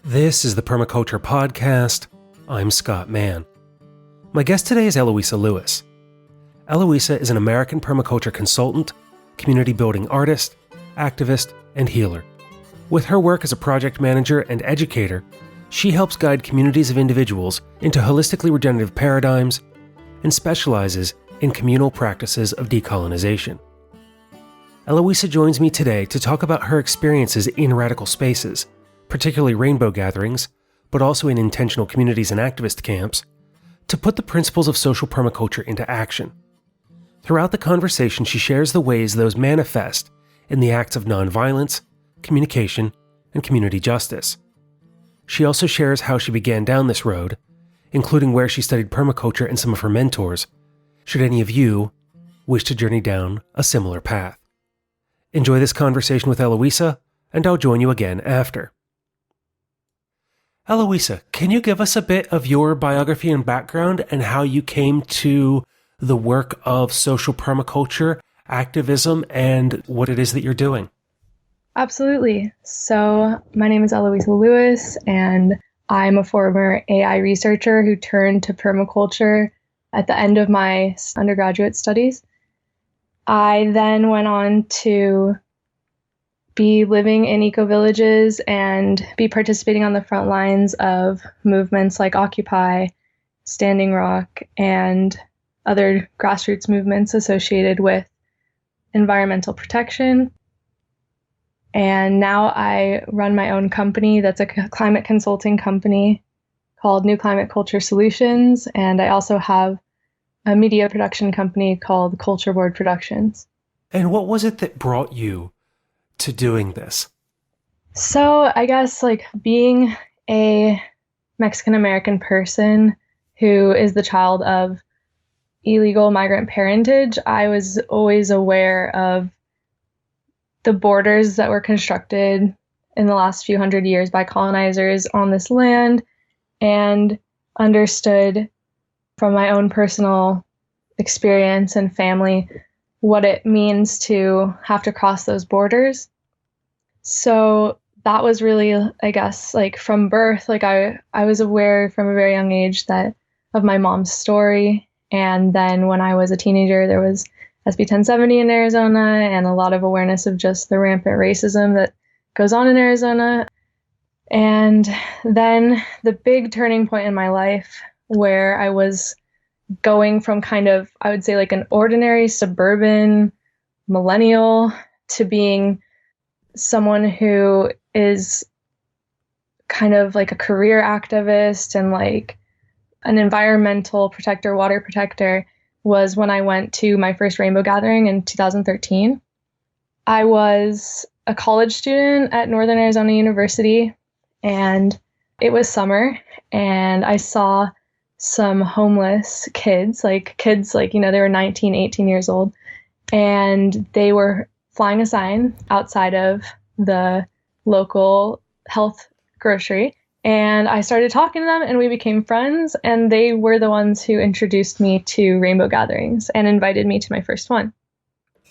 This is the Permaculture Podcast. I'm Scott Mann. My guest today is Eloisa Lewis. Eloisa is an American permaculture consultant, community building artist, activist, and healer. With her work as a project manager and educator, she helps guide communities of individuals into holistically regenerative paradigms and specializes in communal practices of decolonization. Eloisa joins me today to talk about her experiences in radical spaces, particularly rainbow gatherings, but also in intentional communities and activist camps, to put the principles of social permaculture into action. Throughout the conversation, she shares the ways those manifest in the acts of nonviolence, communication, and community justice. She also shares how she began down this road, including where she studied permaculture and some of her mentors, should any of you wish to journey down a similar path. Enjoy this conversation with Eloisa, and I'll join you again after. Eloisa, can you give us a bit of your biography and background and how you came to the work of social permaculture, activism, and what it is that you're doing? Absolutely. So my name is Eloisa Lewis, and I'm a former AI researcher who turned to permaculture at the end of my undergraduate studies. I then went on to be living in eco-villages and be participating on the front lines of movements like Occupy, Standing Rock, and other grassroots movements associated with environmental protection. And now I run my own company that's a climate consulting company called New Climate Culture Solutions, and I also have a media production company called Culture Board Productions. And what was it that brought you to doing this? So I guess being a Mexican-American person who is the child of illegal migrant parentage, I was always aware of the borders that were constructed in the last few hundred years by colonizers on this land, and understood from my own personal experience and family what it means to have to cross those borders. So that was really, I guess, from birth, I was aware from a very young age of my mom's story. And then when I was a teenager, there was SB 1070 in Arizona and a lot of awareness of just the rampant racism that goes on in Arizona. And then the big turning point in my life where I was going from I would say an ordinary suburban millennial to being someone who is a career activist and an environmental protector, water protector, was when I went to my first rainbow gathering in 2013. I was a college student at Northern Arizona University, and it was summer, and I saw some homeless kids, they were 19, 18 years old, and they were flying a sign outside of the local health grocery. And I started talking to them, and we became friends, and they were the ones who introduced me to rainbow gatherings and invited me to my first one.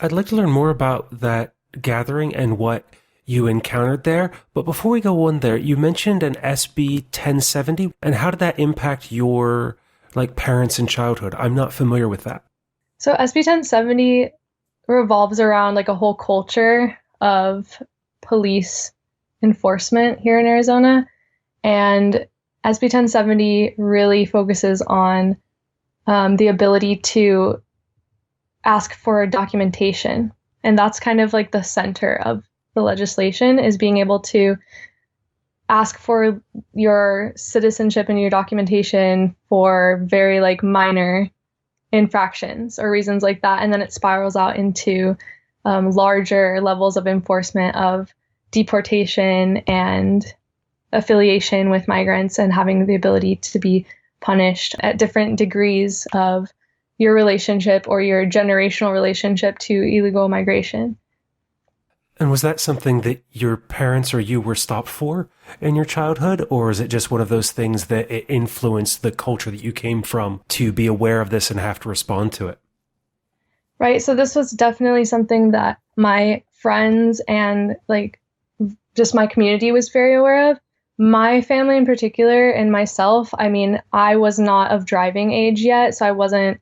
I'd like to learn more about that gathering and what you encountered there. But before we go on there, you mentioned an SB 1070. And how did that impact your parents and childhood? I'm not familiar with that. So SB 1070 revolves around a whole culture of police enforcement here in Arizona. And SB 1070 really focuses on the ability to ask for documentation. And that's the center of the legislation, is being able to ask for your citizenship and your documentation for very minor infractions or reasons like that. And then it spirals out into larger levels of enforcement of deportation and affiliation with migrants, and having the ability to be punished at different degrees of your relationship or your generational relationship to illegal migration. And was that something that your parents or you were stopped for in your childhood? Or is it just one of those things that it influenced the culture that you came from to be aware of this and have to respond to it? Right. So this was definitely something that my friends and just my community was very aware of. My family in particular and myself, I mean, I was not of driving age yet, so I wasn't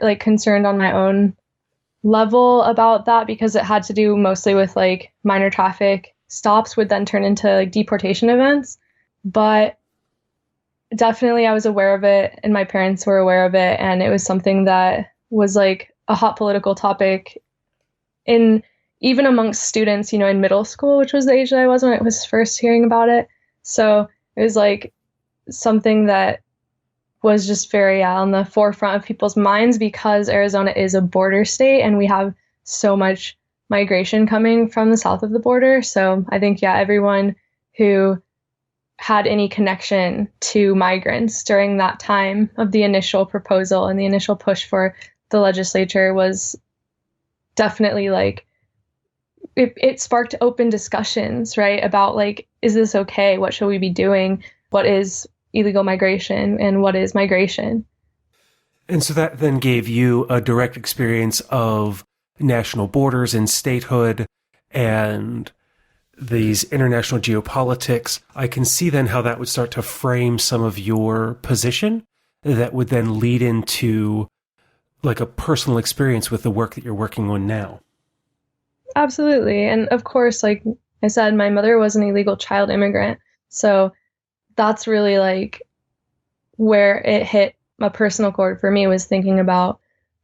like concerned on my own level about that because it had to do mostly with like minor traffic stops would then turn into like deportation events. But definitely I was aware of it and my parents were aware of it, and it was something that was like a hot political topic in even amongst students, you know, in middle school, which was the age that I was when I was first hearing about it. So it was like something that was just very on the forefront of people's minds because Arizona is a border state and we have so much migration coming from the south of the border. So I think, yeah, everyone who had any connection to migrants during that time of the initial proposal and the initial push for the legislature was definitely like, it sparked open discussions, right? About like, is this okay? What should we be doing? What is illegal migration and what is migration? And so that then gave you a direct experience of national borders and statehood and these international geopolitics. I can see then how that would start to frame some of your position that would then lead into like a personal experience with the work that you're working on now. Absolutely. And of course, like I said, my mother was an illegal child immigrant. So that's really like where it hit a personal chord for me, was thinking about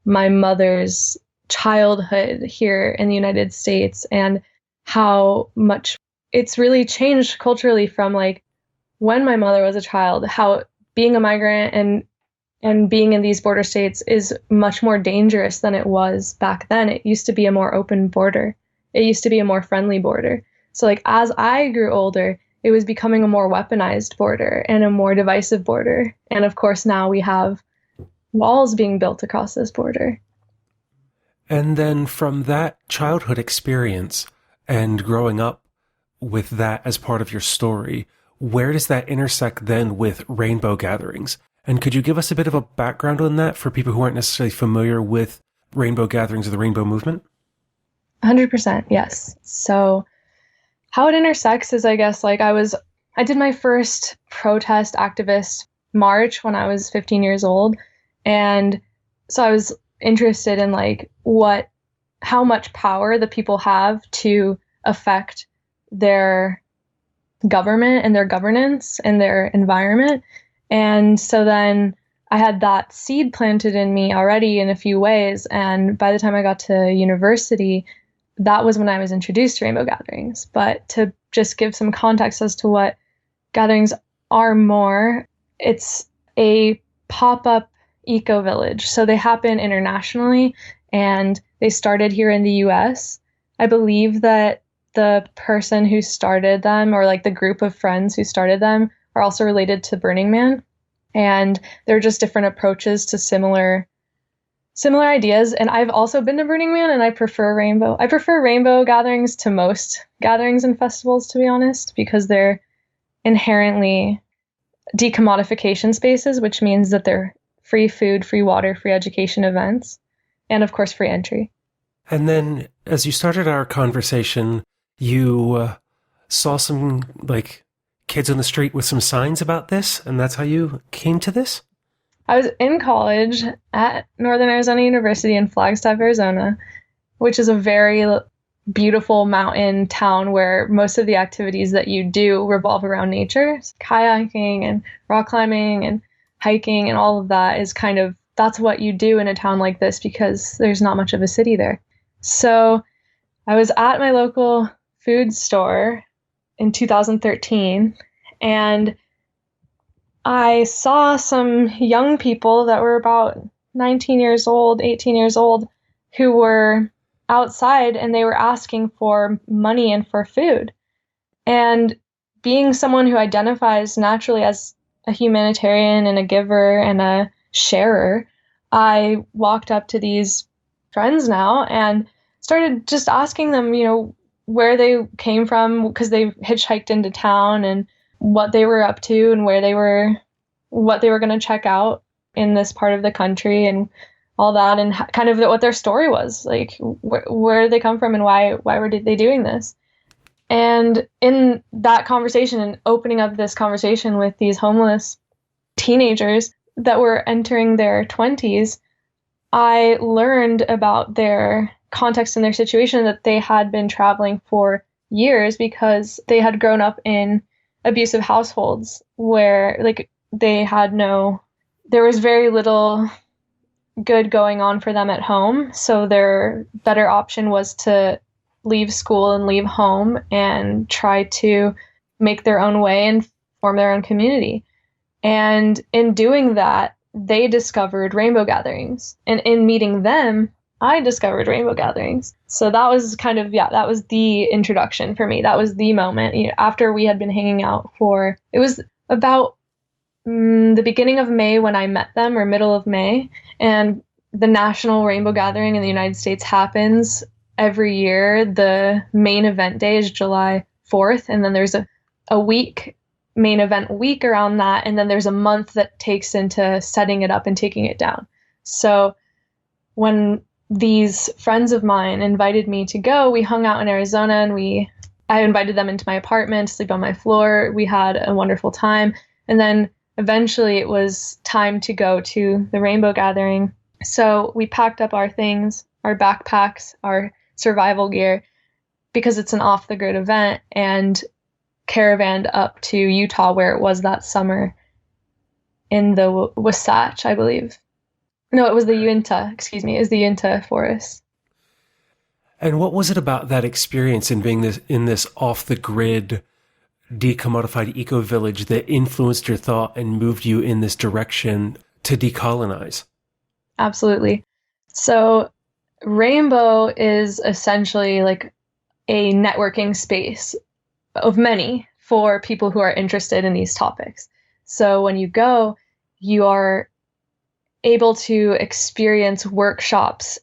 my mother's childhood here in the United States and how much it's really changed culturally from like when my mother was a child, how being a migrant and being in these border states is much more dangerous than it was back then. It used to be a more open border. It used to be a more friendly border. So like as I grew older, it was becoming a more weaponized border and a more divisive border. And of course, now we have walls being built across this border. And then from that childhood experience and growing up with that as part of your story, where does that intersect then with rainbow gatherings? And could you give us a bit of a background on that for people who aren't necessarily familiar with rainbow gatherings or the rainbow movement? 100%, yes. So how it intersects is, I guess, like I did my first protest activist march when I was 15 years old. And so I was interested in like how much power the people have to affect their government and their governance and their environment. And so then I had that seed planted in me already in a few ways. And by the time I got to university, that was when I was introduced to rainbow gatherings. But to just give some context as to what gatherings are more, it's a pop-up eco-village. So they happen internationally and they started here in the US. I believe that the person who started them, or like the group of friends who started them, are also related to Burning Man. And they're just different approaches to similar ideas. And I've also been to Burning Man and I prefer rainbow gatherings to most gatherings and festivals, to be honest, because they're inherently decommodification spaces, which means that they're free food, free water, free education events, and of course, free entry. And then as you started our conversation, you saw some like kids on the street with some signs about this, and that's how you came to this? I was in college at Northern Arizona University in Flagstaff, Arizona, which is a very beautiful mountain town where most of the activities that you do revolve around nature. Kayaking and rock climbing and hiking and all of that is kind of, that's what you do in a town like this because there's not much of a city there. So I was at my local food store in 2013 and I saw some young people that were about 19 years old, 18 years old, who were outside and they were asking for money and for food. And being someone who identifies naturally as a humanitarian and a giver and a sharer, I walked up to these friends now and started just asking them, you know, where they came from, because they hitchhiked into town, and what they were up to and what they were going to check out in this part of the country and all that, and kind of what their story was, like where did they come from and why were they doing this. And in that conversation and opening up this conversation with these homeless teenagers that were entering their 20s, I learned about their context and their situation, that they had been traveling for years because they had grown up in abusive households where there was very little good going on for them at home. So their better option was to leave school and leave home and try to make their own way and form their own community. And in doing that, they discovered rainbow gatherings. And in meeting them, I discovered rainbow gatherings. So that was that was the introduction for me. That was the moment. After we had been hanging out it was about the beginning of May when I met them, or middle of May. And the National Rainbow Gathering in the United States happens every year. The main event day is July 4th. And then there's a week, main event week around that. And then there's a month that takes into setting it up and taking it down. So when these friends of mine invited me to go, we hung out in Arizona, and I invited them into my apartment to sleep on my floor. We had a wonderful time. And then eventually it was time to go to the rainbow gathering. So we packed up our things, our backpacks, our survival gear, because it's an off-the-grid event, and caravanned up to Utah, where it was that summer, in the Wasatch, I believe. No, it was the Uinta, excuse me, is the Uinta forest. And what was it about that experience in being in this off-the-grid, decommodified eco-village that influenced your thought and moved you in this direction to decolonize? Absolutely. So Rainbow is essentially like a networking space of many for people who are interested in these topics. So when you go, you are able to experience workshops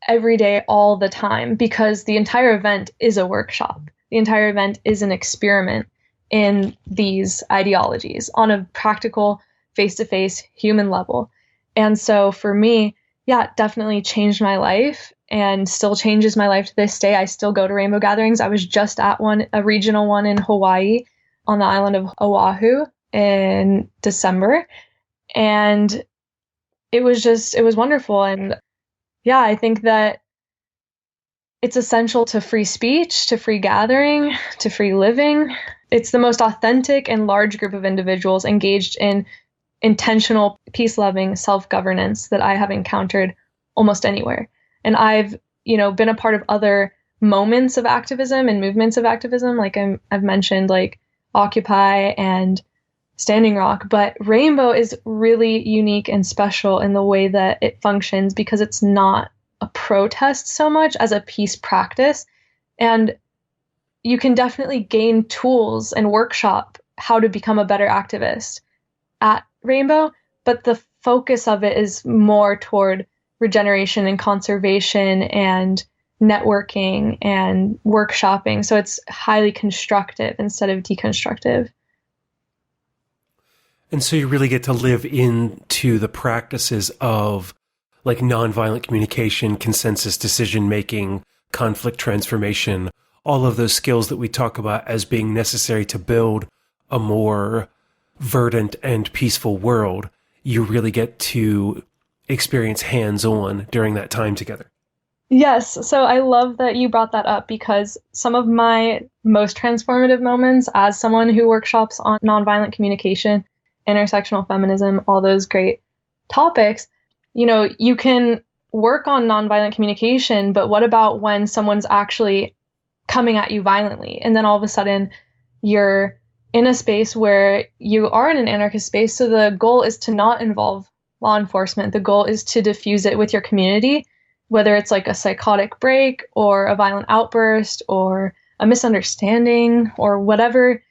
every day, all the time, because the entire event is a workshop. The entire event is an experiment in these ideologies on a practical, face-to-face human level. And so for me, it definitely changed my life and still changes my life to this day. I still go to rainbow gatherings. I was just at a regional one in Hawaii on the island of Oahu in December. And it was wonderful. And I think that it's essential to free speech, to free gathering, to free living. It's the most authentic and large group of individuals engaged in intentional, peace-loving self-governance that I have encountered almost anywhere. And I've, been a part of other moments of activism and movements of activism, like I've mentioned, like Occupy and Standing Rock. But Rainbow is really unique and special in the way that it functions, because it's not a protest so much as a peace practice. And you can definitely gain tools and workshop how to become a better activist at Rainbow, but the focus of it is more toward regeneration and conservation and networking and workshopping. So it's highly constructive instead of deconstructive. And so you really get to live into the practices of like nonviolent communication, consensus decision-making, conflict transformation, all of those skills that we talk about as being necessary to build a more verdant and peaceful world. You really get to experience hands-on during that time together. Yes. So I love that you brought that up, because some of my most transformative moments as someone who workshops on nonviolent communication, intersectional feminism, all those great topics, you can work on nonviolent communication, but what about when someone's actually coming at you violently? And then all of a sudden you're in a space where you are in an anarchist space. So the goal is to not involve law enforcement. The goal is to diffuse it with your community, whether it's like a psychotic break or a violent outburst or a misunderstanding or whatever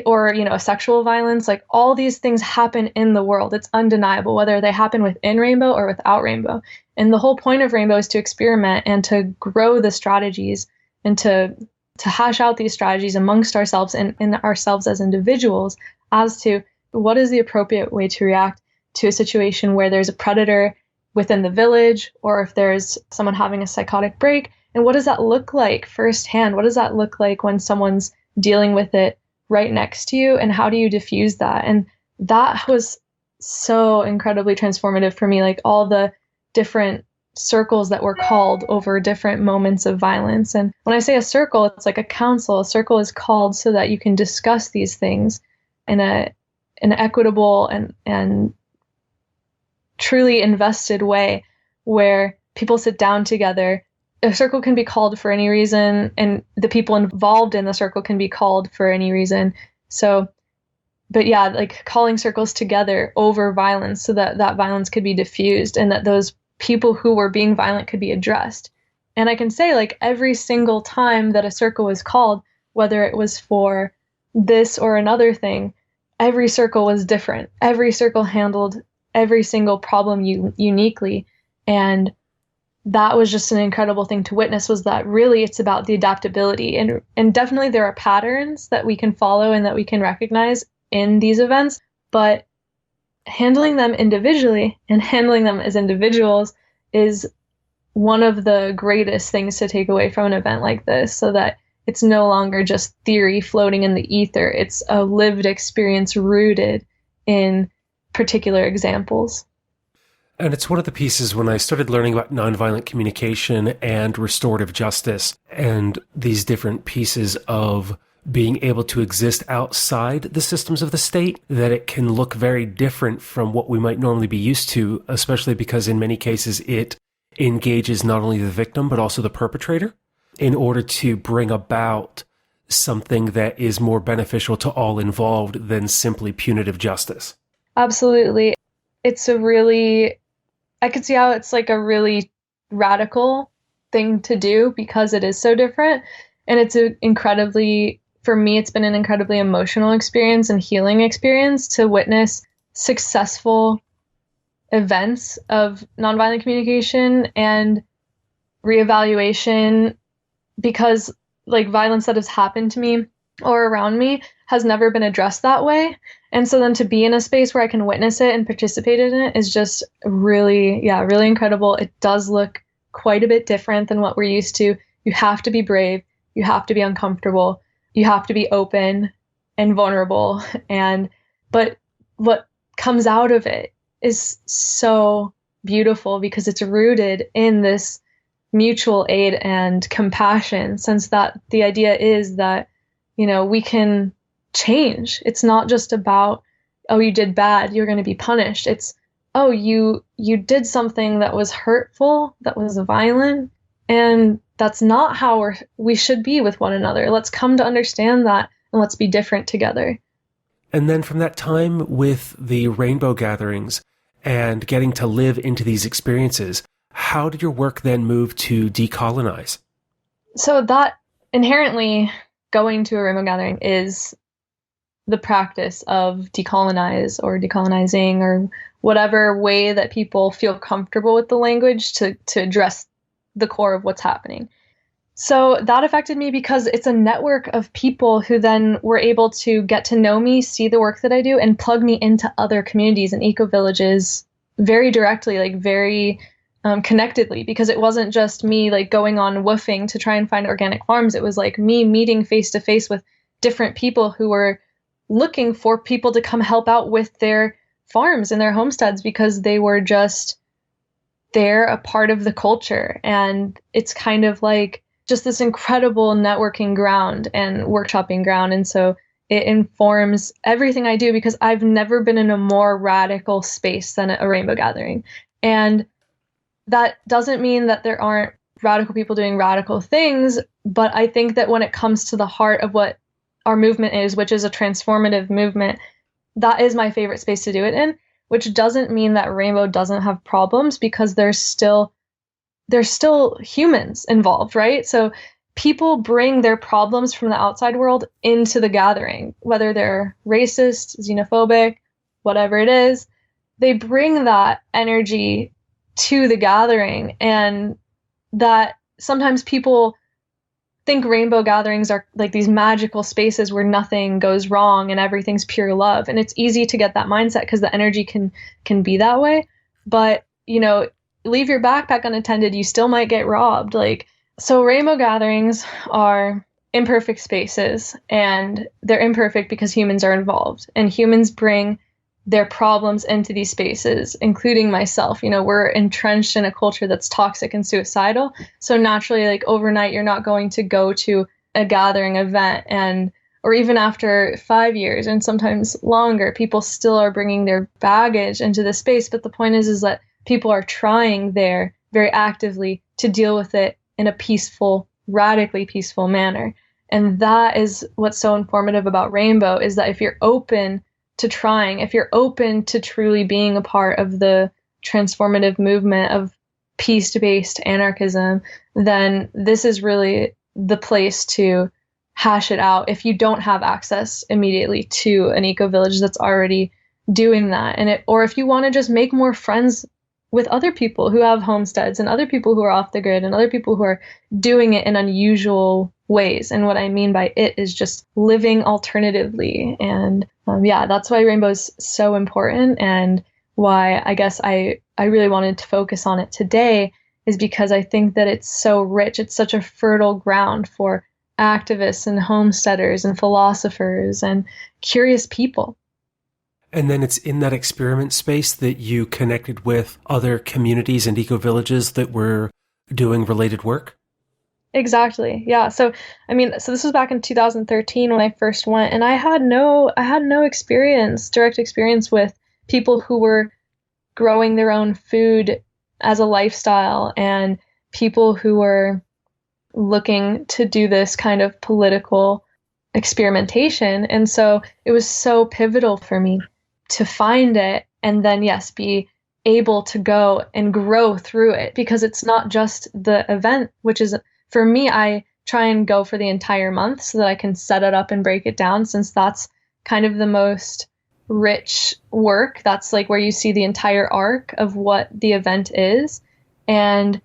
or a sexual violence. Like, all these things happen in the world. It's undeniable, whether they happen within Rainbow or without Rainbow. And the whole point of Rainbow is to experiment and to grow the strategies and to hash out these strategies amongst ourselves and ourselves as individuals as to what is the appropriate way to react to a situation where there's a predator within the village, or if there's someone having a psychotic break, And what does that look like firsthand? What does that look like when someone's dealing with it right next to you? And how do you diffuse that? And that was so incredibly transformative for me, like all the different circles that were called over different moments of violence. And when I say a circle, it's like a council. A circle is called so that you can discuss these things in an equitable and truly invested way where people sit down together. A circle can be called for any reason, and the people involved in the circle can be called for any reason. So, but yeah, like calling circles together over violence so that that violence could be diffused and that those people who were being violent could be addressed. And I can say, like, every single time that a circle was called, whether it was for this or another thing, every circle was different. Every circle handled every single problem uniquely. And that was just an incredible thing to witness, was that really it's about the adaptability. And definitely there are patterns that we can follow and that we can recognize in these events, but handling them individually and handling them as individuals is one of the greatest things to take away from an event like this, so that it's no longer just theory floating in the ether. It's a lived experience rooted in particular examples. And it's one of the pieces when I started learning about nonviolent communication and restorative justice and these different pieces of being able to exist outside the systems of the state, that it can look very different from what we might normally be used to, especially because in many cases it engages not only the victim but also the perpetrator in order to bring about something that is more beneficial to all involved than simply punitive justice. Absolutely. It's I could see how it's like a really radical thing to do because it is so different. And for me, it's been an incredibly emotional experience and healing experience to witness successful events of nonviolent communication and reevaluation, because like violence that has happened to me or around me has never been addressed that way. And so then to be in a space where I can witness it and participate in it is just really incredible. It does look quite a bit different than what we're used to. You have to be brave. You have to be uncomfortable. You have to be open and vulnerable. But what comes out of it is so beautiful because it's rooted in this mutual aid and compassion, since that the idea is that, we can change. It's not just about, oh, you did bad, you're going to be punished. It's, oh, you did something that was hurtful, that was violent, and that's not how we should be with one another. Let's come to understand that, and let's be different together. And then from that time with the rainbow gatherings and getting to live into these experiences, how did your work then move to decolonize? So that inherently, going to a rainbow gathering is the practice of decolonize or decolonizing or whatever way that people feel comfortable with the language to address the core of what's happening. So that affected me because it's a network of people who then were able to get to know me, see the work that I do, and plug me into other communities and eco-villages very directly, like very connectedly, because it wasn't just me like going on woofing to try and find organic farms. It was like me meeting face to face with different people who were looking for people to come help out with their farms and their homesteads because they were they're a part of the culture. And it's kind of like just this incredible networking ground and workshopping ground. And so it informs everything I do because I've never been in a more radical space than a rainbow gathering. And that doesn't mean that there aren't radical people doing radical things, but I think that when it comes to the heart of what our movement is, which is a transformative movement, that is my favorite space to do it in, which doesn't mean that rainbow doesn't have problems, because there's still humans involved, right? So people bring their problems from the outside world into the gathering, whether they're racist, xenophobic, whatever it is, they bring that energy to the gathering. And that sometimes people think rainbow gatherings are like these magical spaces where nothing goes wrong and everything's pure love. And it's easy to get that mindset because the energy can be that way. But, leave your backpack unattended, you still might get robbed. Like, So rainbow gatherings are imperfect spaces, and they're imperfect because humans are involved, and humans bring their problems into these spaces, including myself. We're entrenched in a culture that's toxic and suicidal. So naturally, like overnight, you're not going to go to a gathering event, or even after 5 years and sometimes longer, people still are bringing their baggage into the space. But the point is that people are trying there very actively to deal with it in a peaceful, radically peaceful manner. And that is what's so informative about Rainbow, is that if you're open to trying, if you're open to truly being a part of the transformative movement of peace-based anarchism, then this is really the place to hash it out if you don't have access immediately to an eco-village that's already doing that. Or if you want to just make more friends with other people who have homesteads and other people who are off the grid and other people who are doing it in unusual ways. And what I mean by it is just living alternatively. And that's why Rainbow is so important, and why I guess I really wanted to focus on it today, is because I think that it's so rich. It's such a fertile ground for activists and homesteaders and philosophers and curious people. And then it's in that experiment space that you connected with other communities and eco-villages that were doing related work? Exactly. Yeah. So this was back in 2013 when I first went, and I had no direct experience with people who were growing their own food as a lifestyle, and people who were looking to do this kind of political experimentation. And so it was so pivotal for me to find it, and then, yes, be able to go and grow through it, because it's not just the event, which is, for me, I try and go for the entire month so that I can set it up and break it down, since that's kind of the most rich work. That's like where you see the entire arc of what the event is. And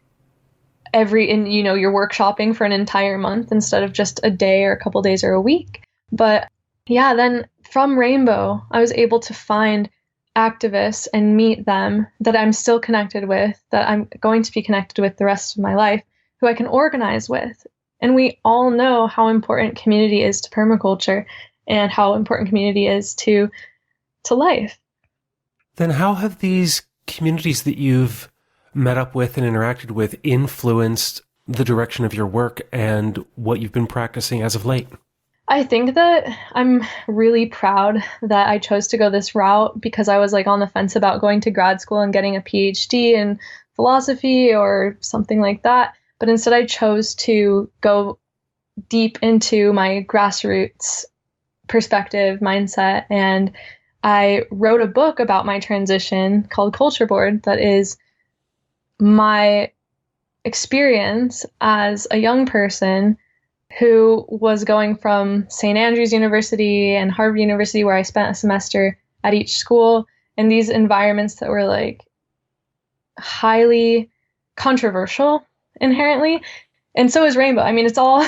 you're workshopping for an entire month instead of just a day or a couple days or a week. But yeah, then from Rainbow, I was able to find activists and meet them that I'm still connected with, that I'm going to be connected with the rest of my life, who I can organize with. And we all know how important community is to permaculture, and how important community is to life. Then how have these communities that you've met up with and interacted with influenced the direction of your work and what you've been practicing as of late? I think that I'm really proud that I chose to go this route, because I was like on the fence about going to grad school and getting a PhD in philosophy or something like that. But instead I chose to go deep into my grassroots perspective, mindset, and I wrote a book about my transition called Culture Board, that is my experience as a young person who was going from St. Andrews University and Harvard University, where I spent a semester at each school, in these environments that were like highly controversial inherently. And so is Rainbow. It's all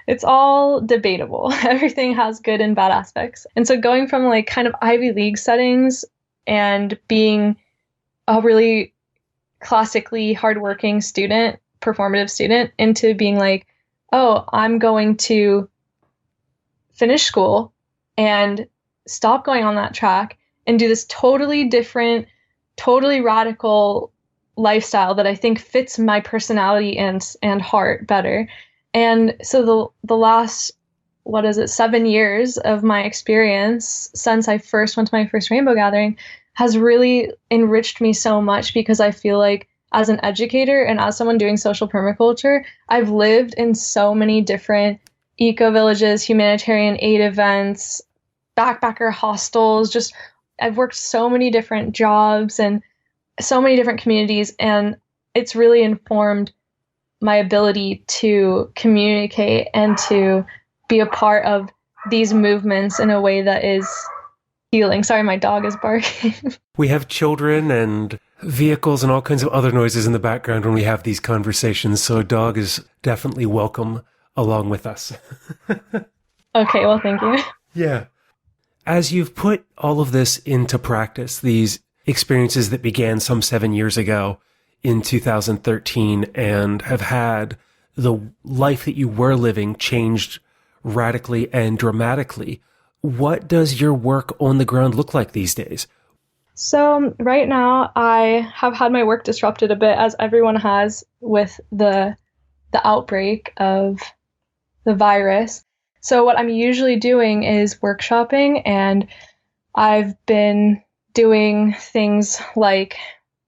it's all debatable. Everything has good and bad aspects. And so going from like kind of Ivy League settings and being a really classically hardworking student, performative student, into being like, oh, I'm going to finish school and stop going on that track and do this totally different, totally radical lifestyle that I think fits my personality and heart better. And so the last, 7 years of my experience since I first went to my first Rainbow gathering has really enriched me so much, because I feel like as an educator and as someone doing social permaculture, I've lived in so many different eco-villages, humanitarian aid events, backpacker hostels, I've worked so many different jobs and so many different communities, and it's really informed my ability to communicate and to be a part of these movements in a way that is healing. Sorry, my dog is barking. We have children and vehicles and all kinds of other noises in the background when we have these conversations, so a dog is definitely welcome along with us. Okay, well, thank you. Yeah. As you've put all of this into practice, these experiences that began some 7 years ago in 2013 and have had the life that you were living changed radically and dramatically. What does your work on the ground look like these days? So right now I have had my work disrupted a bit, as everyone has, with the outbreak of the virus. So what I'm usually doing is workshopping, and I've been doing things like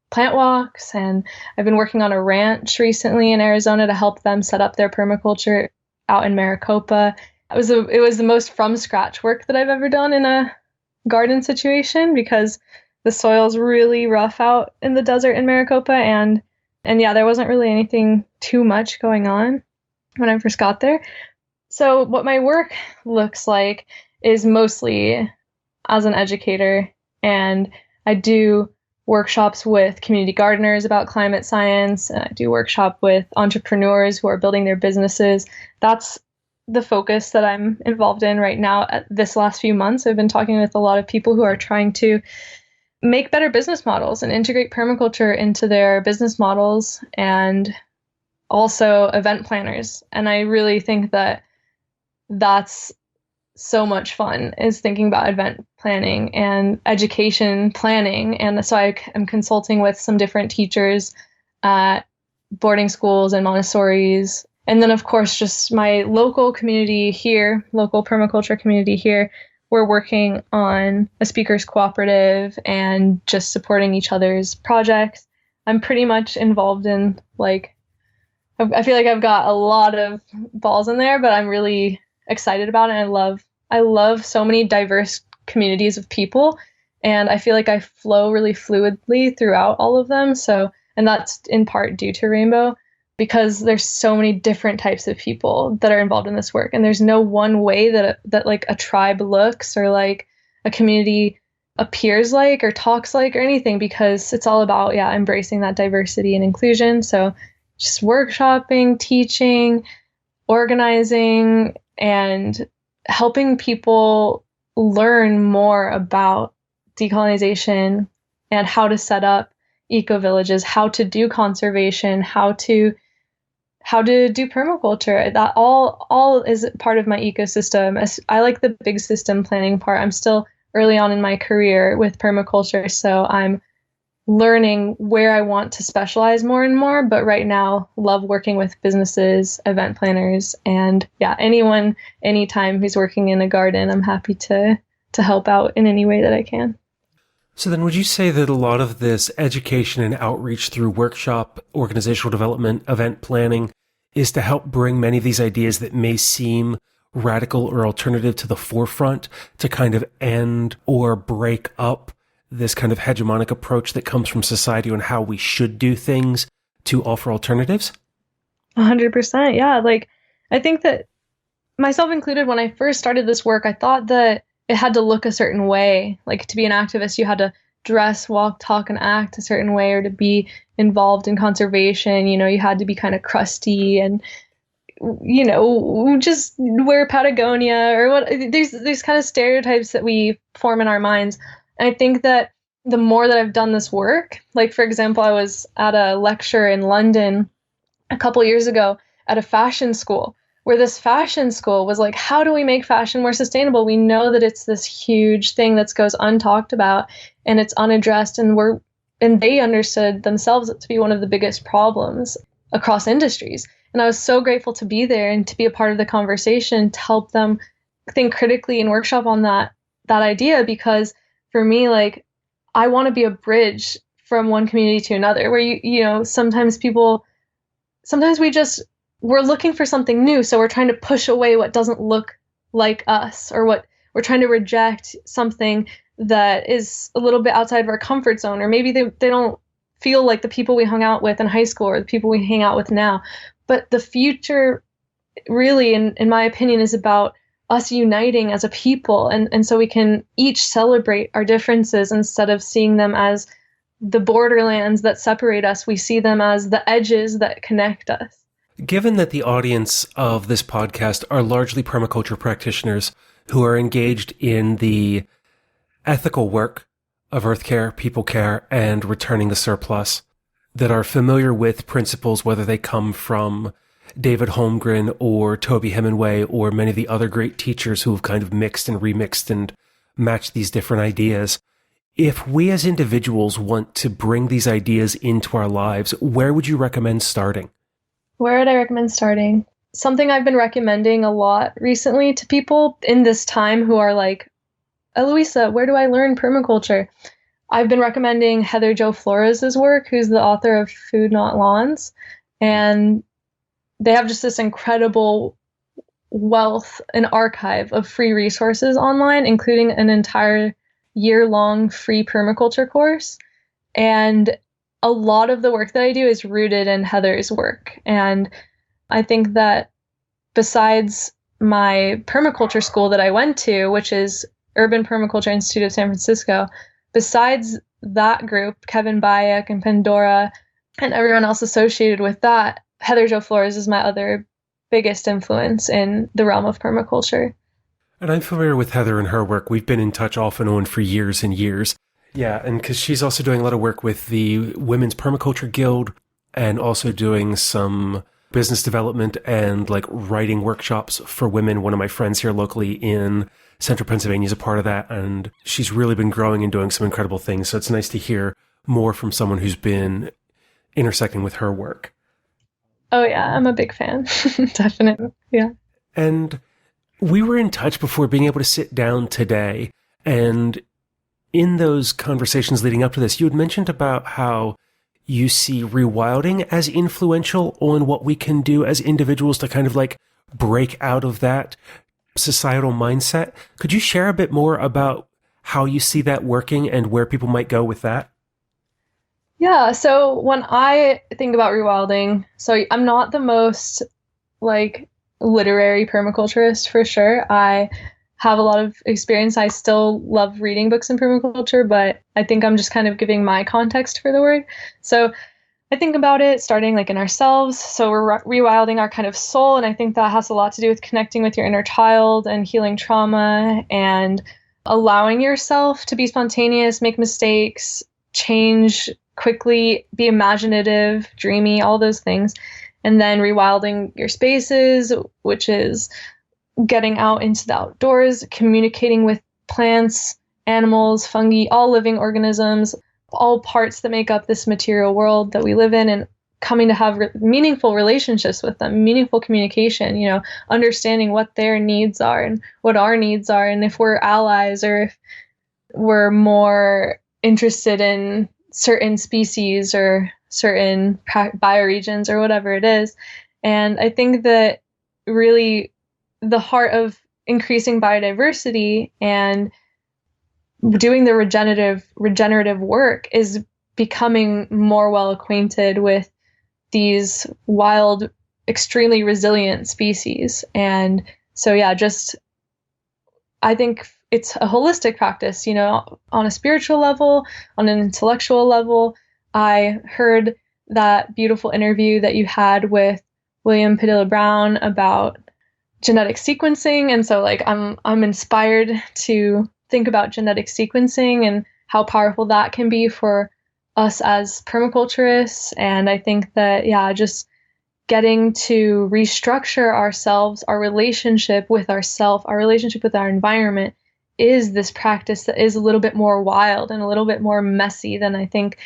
plant walks, and I've been working on a ranch recently in Arizona to help them set up their permaculture out in Maricopa. It was the most from scratch work that I've ever done in a garden situation, because the soil's really rough out in the desert in Maricopa, and yeah, there wasn't really anything too much going on when I first got there. So what my work looks like is mostly as an educator, and I do workshops with community gardeners about climate science, and I do workshop with entrepreneurs who are building their businesses. That's the focus that I'm involved in right now. This last few months, I've been talking with a lot of people who are trying to make better business models and integrate permaculture into their business models, and also event planners. And I really think that that's so much fun, is thinking about event planning and education planning. And so I am consulting with some different teachers at boarding schools and Montessori's. And then, of course, just my local community here, local permaculture community here, we're working on a speakers cooperative and just supporting each other's projects. I'm pretty much involved in, I feel like I've got a lot of balls in there, but I'm really excited about it. I love so many diverse communities of people, and I feel like I flow really fluidly throughout all of them. So, and that's in part due to Rainbow, because there's so many different types of people that are involved in this work, and there's no one way that like a tribe looks, or like a community appears like, or talks like, or anything, because it's all about embracing that diversity and inclusion. So just workshopping, teaching, organizing, and helping people learn more about decolonization and how to set up eco-villages, how to do conservation, how to do permaculture. That all is part of my ecosystem. I like the big system planning part. I'm still early on in my career with permaculture, so I'm learning where I want to specialize more and more. But right now, love working with businesses, event planners, and anyone, anytime who's working in a garden. I'm happy to help out in any way that I can. So then would you say that a lot of this education and outreach through workshop, organizational development, event planning is to help bring many of these ideas that may seem radical or alternative to the forefront, to kind of end or break up this kind of hegemonic approach that comes from society on how we should do things, to offer alternatives? 100%. Yeah. I think that, myself included, when I first started this work, I thought that it had to look a certain way. Like, to be an activist, you had to dress, walk, talk, and act a certain way, or to be involved in conservation, you had to be kind of crusty and, just wear Patagonia or what. There's kind of stereotypes that we form in our minds. And I think that the more that I've done this work, like, for example, I was at a lecture in London a couple years ago at a fashion school, where this fashion school was like, how do we make fashion more sustainable? We know that it's this huge thing that goes untalked about and it's unaddressed, and they understood themselves to be one of the biggest problems across industries. And I was so grateful to be there and to be a part of the conversation, to help them think critically and workshop on that idea, because for me, I want to be a bridge from one community to another, where sometimes we're looking for something new, so we're trying to push away what doesn't look like us, or what we're trying to reject something that is a little bit outside of our comfort zone, or maybe they don't feel like the people we hung out with in high school or the people we hang out with now. But the future, really, in my opinion, is about us uniting as a people, and so we can each celebrate our differences instead of seeing them as the borderlands that separate us. We see them as the edges that connect us. Given that the audience of this podcast are largely permaculture practitioners who are engaged in the ethical work of earth care, people care, and returning the surplus, that are familiar with principles, whether they come from David Holmgren or Toby Hemingway or many of the other great teachers who have kind of mixed and remixed and matched these different ideas. If we as individuals want to bring these ideas into our lives, where would you recommend starting? Where would I recommend starting? Something I've been recommending a lot recently to people in this time who are like, Eloisa, where do I learn permaculture? I've been recommending Heather Jo Flores' work, who's the author of Food Not Lawns. And they have just this incredible wealth and archive of free resources online, including an entire year-long free permaculture course. And a lot of the work that I do is rooted in Heather's work. And I think that besides my permaculture school that I went to, which is Urban Permaculture Institute of San Francisco, besides that group, Kevin Bayek and Pandora and everyone else associated with that, Heather Jo Flores is my other biggest influence in the realm of permaculture. And I'm familiar with Heather and her work. We've been in touch off and on for years and years. Yeah, and because she's also doing a lot of work with the Women's Permaculture Guild and also doing some business development and like writing workshops for women. One of my friends here locally in Central Pennsylvania is a part of that, and she's really been growing and doing some incredible things. So it's nice to hear more from someone who's been intersecting with her work. Oh yeah, I'm a big fan. Definitely. Yeah. And we were in touch before being able to sit down today. And in those conversations leading up to this, you had mentioned about how you see rewilding as influential on what we can do as individuals to kind of like break out of that societal mindset. Could you share a bit more about how you see that working and where people might go with that? Yeah, so when I think about rewilding, so I'm not the most like literary permaculturist for sure. I have a lot of experience. I still love reading books in permaculture, but I think I'm just kind of giving my context for the word. So I think about it starting like in ourselves. So we're rewilding our kind of soul, and I think that has a lot to do with connecting with your inner child and healing trauma and allowing yourself to be spontaneous, make mistakes, change quickly, be imaginative, dreamy, all those things. And then rewilding your spaces, which is getting out into the outdoors, communicating with plants, animals, fungi, all living organisms, all parts that make up this material world that we live in, and coming to have meaningful relationships with them, meaningful communication, understanding what their needs are and what our needs are, and if we're allies or if we're more interested in certain species or certain bioregions or whatever it is. And I think that really the heart of increasing biodiversity and doing the regenerative work is becoming more well acquainted with these wild, extremely resilient species. And so, yeah, I think it's a holistic practice, on a spiritual level, on an intellectual level. I heard that beautiful interview that you had with William Padilla Brown about genetic sequencing. And so I'm inspired to think about genetic sequencing and how powerful that can be for us as permaculturists. And I think that, just getting to restructure ourselves, our relationship with ourself, our relationship with our environment is this practice that is a little bit more wild and a little bit more messy than I think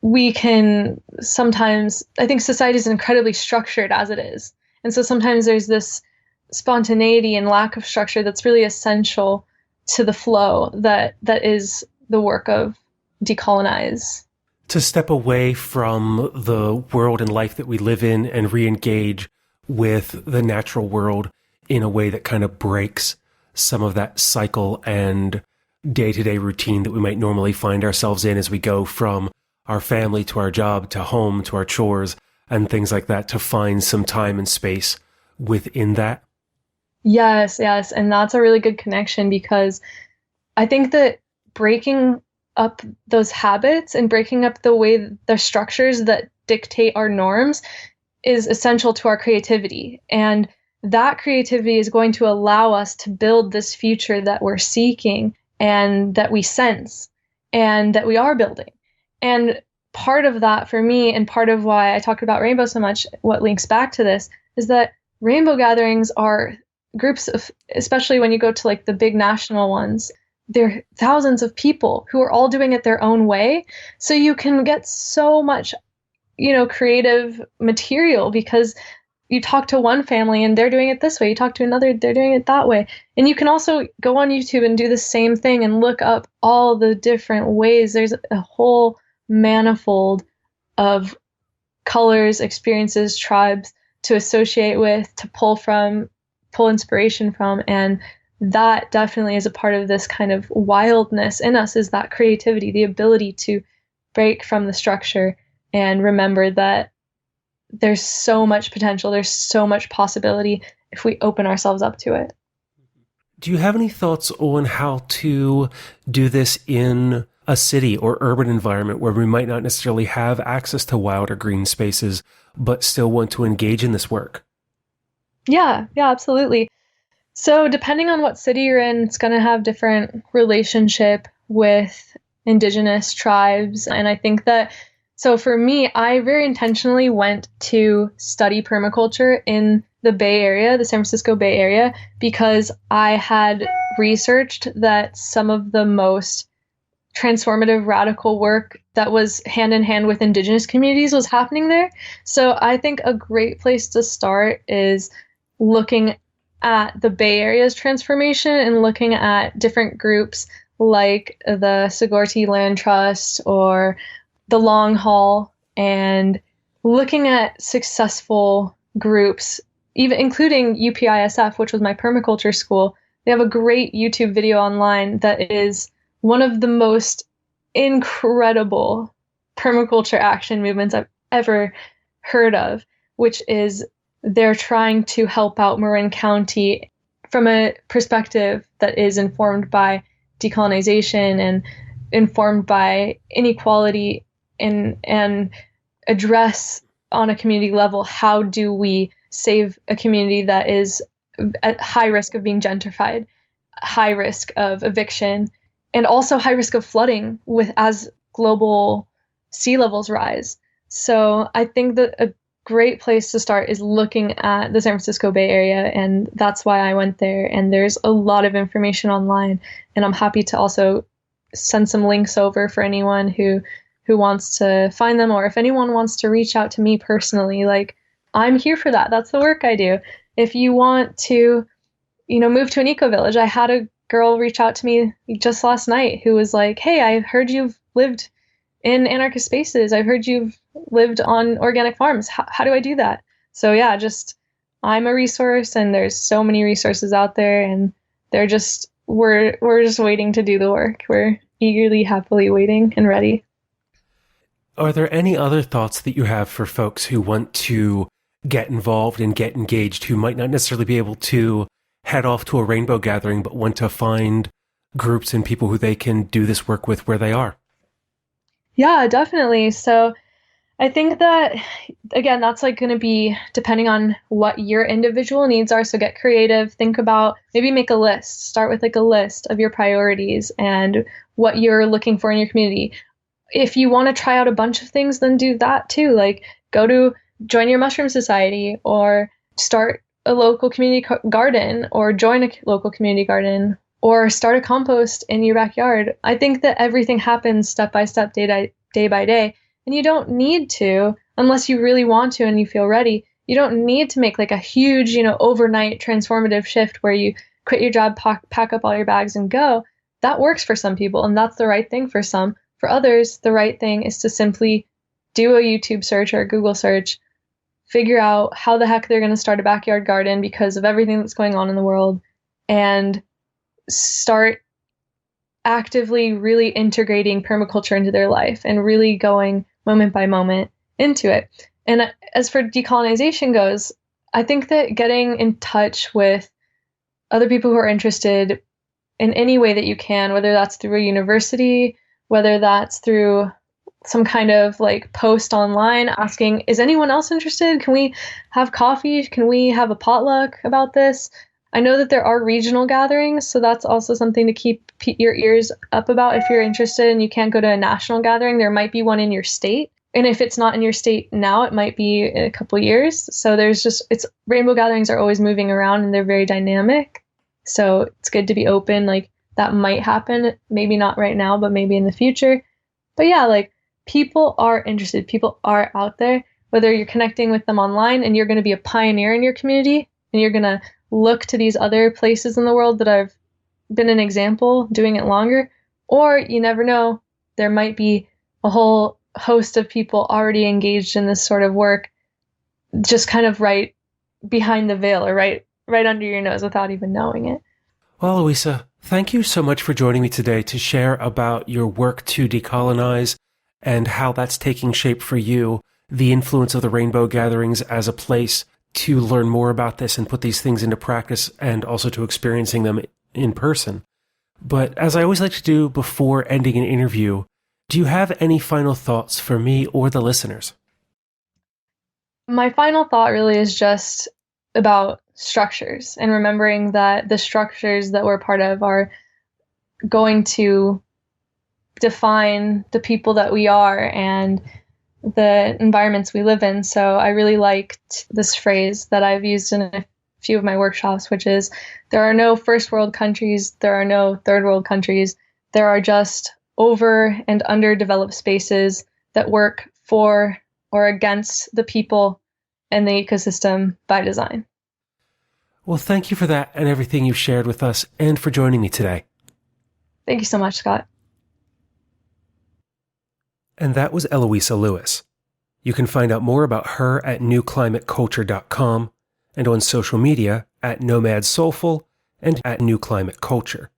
we can sometimes. I think society is incredibly structured as it is. And so sometimes there's this spontaneity and lack of structure that's really essential to the flow that is the work of decolonize. To step away from the world and life that we live in and re-engage with the natural world in a way that kind of breaks some of that cycle and day-to-day routine that we might normally find ourselves in as we go from our family to our job to home to our chores and things like that, to find some time and space within that. Yes. And that's a really good connection, because I think that breaking up those habits and breaking up the structures that dictate our norms is essential to our creativity. And that creativity is going to allow us to build this future that we're seeking and that we sense and that we are building. And part of that for me, and part of why I talk about rainbow so much, what links back to this, is that rainbow gatherings are groups of, especially when you go to like the big national ones, there are thousands of people who are all doing it their own way. So you can get so much, creative material because you talk to one family and they're doing it this way. You talk to another, they're doing it that way. And you can also go on YouTube and do the same thing and look up all the different ways. There's a whole manifold of colors, experiences, tribes to associate with, to pull inspiration from. And that definitely is a part of this kind of wildness in us, is that creativity, the ability to break from the structure and remember that there's so much potential, there's so much possibility if we open ourselves up to it. Do you have any thoughts on how to do this in a city or urban environment where we might not necessarily have access to wild or green spaces, but still want to engage in this work? Yeah, absolutely. So depending on what city you're in, it's going to have different relationship with indigenous tribes. And I think that, so for me, I very intentionally went to study permaculture in the Bay Area, the San Francisco Bay Area, because I had researched that some of the most transformative, radical work that was hand in hand with indigenous communities was happening there. So I think a great place to start is looking at the Bay Area's transformation and looking at different groups like the Sigorti Land Trust or the Long Haul, and looking at successful groups, even including UPISF, which was my permaculture school. They have a great YouTube video online that is one of the most incredible permaculture action movements I've ever heard of, which is they're trying to help out Marin County from a perspective that is informed by decolonization and informed by inequality, and address on a community level, how do we save a community that is at high risk of being gentrified, high risk of eviction, and also high risk of flooding as global sea levels rise. So I think that a great place to start is looking at the San Francisco Bay Area, and that's why I went there. And there's a lot of information online, and I'm happy to also send some links over for anyone who wants to find them, or if anyone wants to reach out to me personally, like, I'm here for that. That's the work I do. If you want to, move to an eco village, I had a girl reach out to me just last night who was like, hey, I heard you've lived in anarchist spaces. I've heard you've lived on organic farms. How do I do that? So yeah, I'm a resource, and there's so many resources out there, and we're just waiting to do the work. We're eagerly, happily waiting and ready. Are there any other thoughts that you have for folks who want to get involved and get engaged, who might not necessarily be able to head off to a rainbow gathering, but want to find groups and people who they can do this work with where they are? Yeah, definitely. So I think that, again, that's like going to be depending on what your individual needs are. So get creative, think about, maybe make a list, start with like a list of your priorities and what you're looking for in your community. If you want to try out a bunch of things, then do that too. Like join your mushroom society, or start a local community garden, or join a local community garden, or start a compost in your backyard. I think that everything happens step by step, day by day. And you don't need to, unless you really want to and you feel ready, you don't need to make like a huge, overnight transformative shift where you quit your job, pack up all your bags and go. That works for some people, and that's the right thing for some. For others, the right thing is to simply do a YouTube search or a Google search, figure out how the heck they're going to start a backyard garden because of everything that's going on in the world, and start actively really integrating permaculture into their life and really going moment by moment into it. And as for decolonization goes, I think that getting in touch with other people who are interested in any way that you can, whether that's through a university, whether that's through some kind of like post online asking, is anyone else interested? Can we have coffee? Can we have a potluck about this? I know that there are regional gatherings, so that's also something to keep your ears up about if you're interested and you can't go to a national gathering. There might be one in your state. And if it's not in your state now, it might be in a couple years. So rainbow gatherings are always moving around and they're very dynamic. So it's good to be open. Like that might happen, maybe not right now, but maybe in the future. But yeah, like people are interested. People are out there, whether you're connecting with them online and you're going to be a pioneer in your community and you're going to look to these other places in the world that have been an example doing it longer, or you never know, there might be a whole host of people already engaged in this sort of work, just kind of right behind the veil or right under your nose without even knowing it. Well, Eloisa, thank you so much for joining me today to share about your work to decolonize and how that's taking shape for you, the influence of the rainbow gatherings as a place to learn more about this and put these things into practice and also to experiencing them in person. But as I always like to do before ending an interview, do you have any final thoughts for me or the listeners? My final thought really is just about structures and remembering that the structures that we're part of are going to define the people that we are and the environments we live in. So I really liked this phrase that I've used in a few of my workshops, which is there are no first world countries, there are no third world countries, there are just over and underdeveloped spaces that work for or against the people and the ecosystem by design. Well, thank you for that and everything you've shared with us and for joining me today. Thank you so much, Scott. And that was Eloisa Lewis. You can find out more about her at newclimateculture.com and on social media at Nomad Soulful and at New Climate Culture.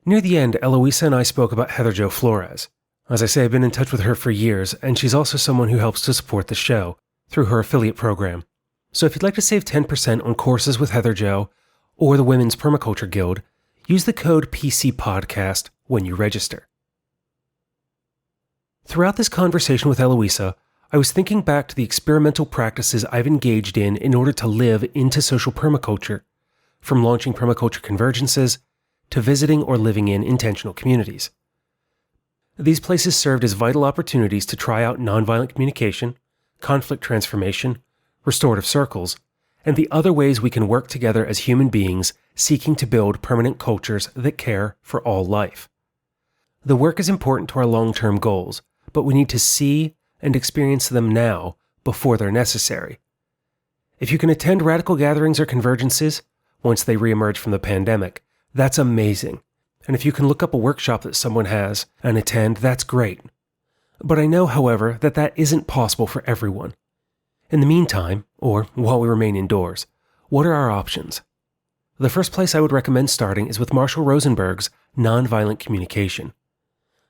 Near the end, Eloisa and I spoke about Heather Jo Flores. As I say, I've been in touch with her for years, and she's also someone who helps to support the show through her affiliate program. So if you'd like to save 10% on courses with Heather Jo or the Women's Permaculture Guild, use the code PCPodcast when you register. Throughout this conversation with Eloisa, I was thinking back to the experimental practices I've engaged in order to live into social permaculture, from launching permaculture convergences to visiting or living in intentional communities. These places served as vital opportunities to try out nonviolent communication, conflict transformation, restorative circles, and the other ways we can work together as human beings seeking to build permanent cultures that care for all life. The work is important to our long-term goals, but we need to see and experience them now before they're necessary. If you can attend radical gatherings or convergences once they reemerge from the pandemic, that's amazing. And if you can look up a workshop that someone has and attend, that's great. But I know, however, that isn't possible for everyone. In the meantime, or while we remain indoors, what are our options? The first place I would recommend starting is with Marshall Rosenberg's nonviolent communication.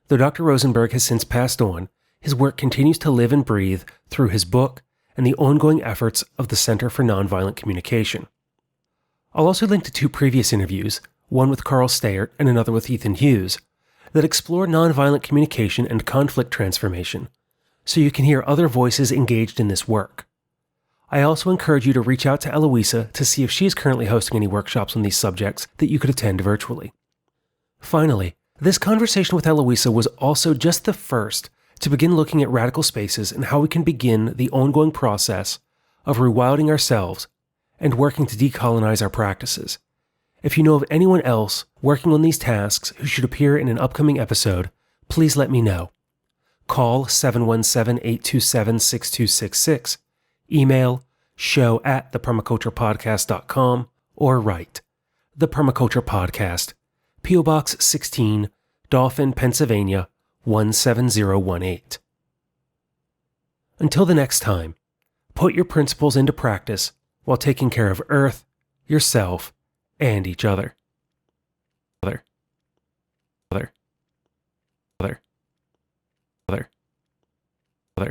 Though Dr. Rosenberg has since passed on, his work continues to live and breathe through his book and the ongoing efforts of the Center for Nonviolent Communication. I'll also link to 2 previous interviews, one with Carl Stayert and another with Ethan Hughes, that explore nonviolent communication and conflict transformation, so you can hear other voices engaged in this work. I also encourage you to reach out to Eloisa to see if she is currently hosting any workshops on these subjects that you could attend virtually. Finally, this conversation with Eloisa was also just the first to begin looking at radical spaces and how we can begin the ongoing process of rewilding ourselves and working to decolonize our practices. If you know of anyone else working on these tasks who should appear in an upcoming episode, please let me know. Call 717-827-6266, email show@thepermaculturepodcast.com, or write The Permaculture Podcast, P.O. Box 16, Dauphin, Pennsylvania, 17018. Until the next time, put your principles into practice while taking care of Earth, yourself, and each other.